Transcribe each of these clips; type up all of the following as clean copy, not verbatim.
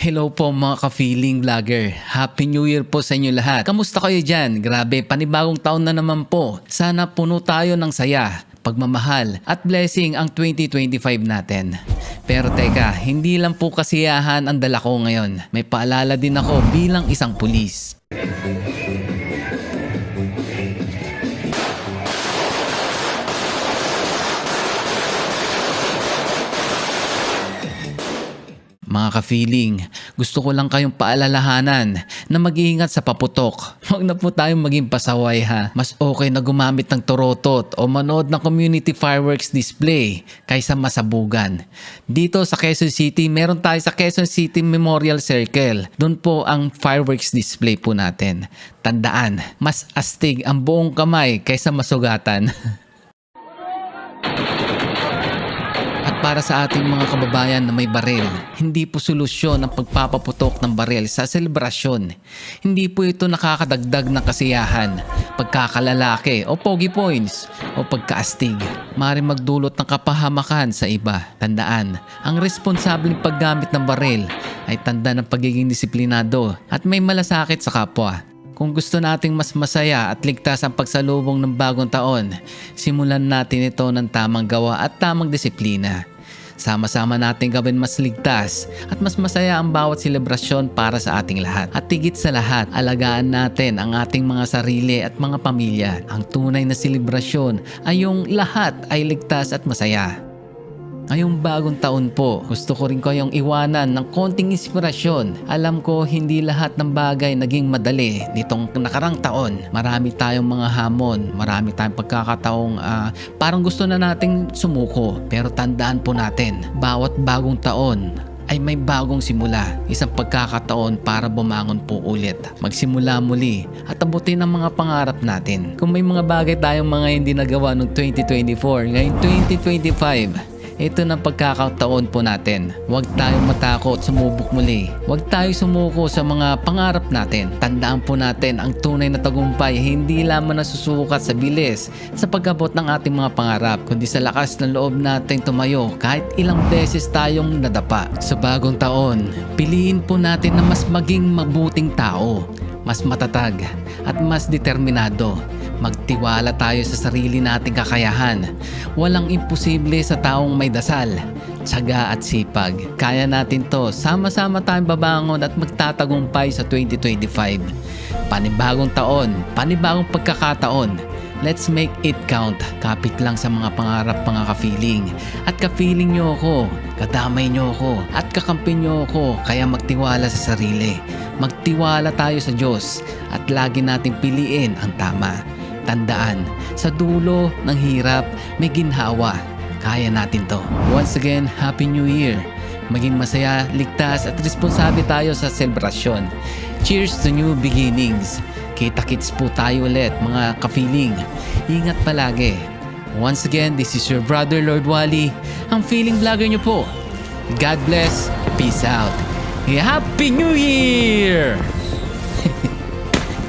Hello po mga ka-feeling vlogger. Happy New Year po sa inyo lahat. Kamusta kayo dyan? Grabe, panibagong taon na naman po. Sana puno tayo ng saya, pagmamahal at blessing ang 2025 natin. Pero teka, hindi lang po kasiyahan ang dala ko ngayon. May paalala din ako bilang isang pulis. Mga ka-feeling, gusto ko lang kayong paalalahanan na mag-iingat sa paputok. Huwag na po tayong maging pasaway ha. Mas okay na gumamit ng torotot o manood ng community fireworks display kaysa masabugan. Dito sa Quezon City, meron tayo sa Quezon City Memorial Circle. Doon po ang fireworks display po natin. Tandaan, mas astig ang buong kamay kaysa masugatan. Para sa ating mga kababayan na may baril, hindi po solusyon ang pagpapaputok ng baril sa selebrasyon. Hindi po ito nakakadagdag ng kasiyahan, pagkakalalaki o pogi points o pagkaastig. Maaaring magdulot ng kapahamakan sa iba. Tandaan, ang responsableng paggamit ng baril ay tanda ng pagiging disiplinado at may malasakit sa kapwa. Kung gusto nating mas masaya at ligtas ang pagsalubong ng bagong taon, simulan natin ito ng tamang gawa at tamang disiplina. Sama-sama natin gawin mas ligtas at mas masaya ang bawat selebrasyon para sa ating lahat. At higit sa lahat, alagaan natin ang ating mga sarili at mga pamilya. Ang tunay na selebrasyon ay yung lahat ay ligtas at masaya. Ngayong bagong taon po, gusto ko rin kayong iwanan ng konting inspirasyon. Alam ko hindi lahat ng bagay naging madali nitong nakarang taon. Marami tayong mga hamon, marami tayong pagkakataong parang gusto na nating sumuko. Pero tandaan po natin, bawat bagong taon ay may bagong simula. Isang pagkakataon para bumangon po ulit. Magsimula muli at abutin ang mga pangarap natin. Kung may mga bagay tayong mga hindi nagawa noong 2024, ngayon 2025, ito na pagkakataon po natin. Huwag tayong matakot sumubok muli. Huwag tayo sumuko sa mga pangarap natin. Tandaan po natin ang tunay na tagumpay hindi lamang nasusukat sa bilis sa pag-abot ng ating mga pangarap, kundi sa lakas ng loob natin tumayo kahit ilang beses tayong nadapa. Sa bagong taon, piliin po natin na mas maging mabuting tao, mas matatag at mas determinado. Magtiwala tayo sa sarili nating kakayahan. Walang imposible sa taong may dasal, tiyaga at sipag. Kaya natin to. Sama-sama tayong babangon at magtatagumpay sa 2025. Panibagong taon, panibagong pagkakataon. Let's make it count. Kapit lang sa mga pangarap, mga ka-feeling. At ka-feeling nyo ako, kadamay nyo ako, at kakampi nyo ako. Kaya magtiwala sa sarili. Magtiwala tayo sa Diyos at lagi nating piliin ang tama. Tandaan, sa dulo ng hirap, may ginhawa. Kaya natin to. Once again, Happy New Year. Maging masaya, ligtas at responsable tayo sa selebrasyon. Cheers to new beginnings. Kita-kits po tayo ulit, mga ka-feeling. Ingat palagi. Once again, this is your brother Lord Wally, ang feeling vlogger nyo po. God bless. Peace out. Happy New Year!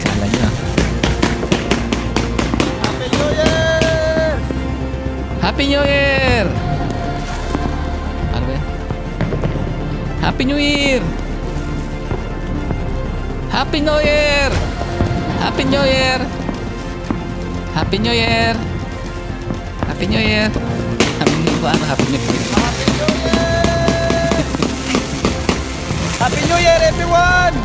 Kala nyo. Happy New Year! Ano ba yan? Happy New Year! Happy New Year! Happy New Year! Happy New Year! Happy New Year! Happy New Year! Happy New Year! Happy New Year, everyone!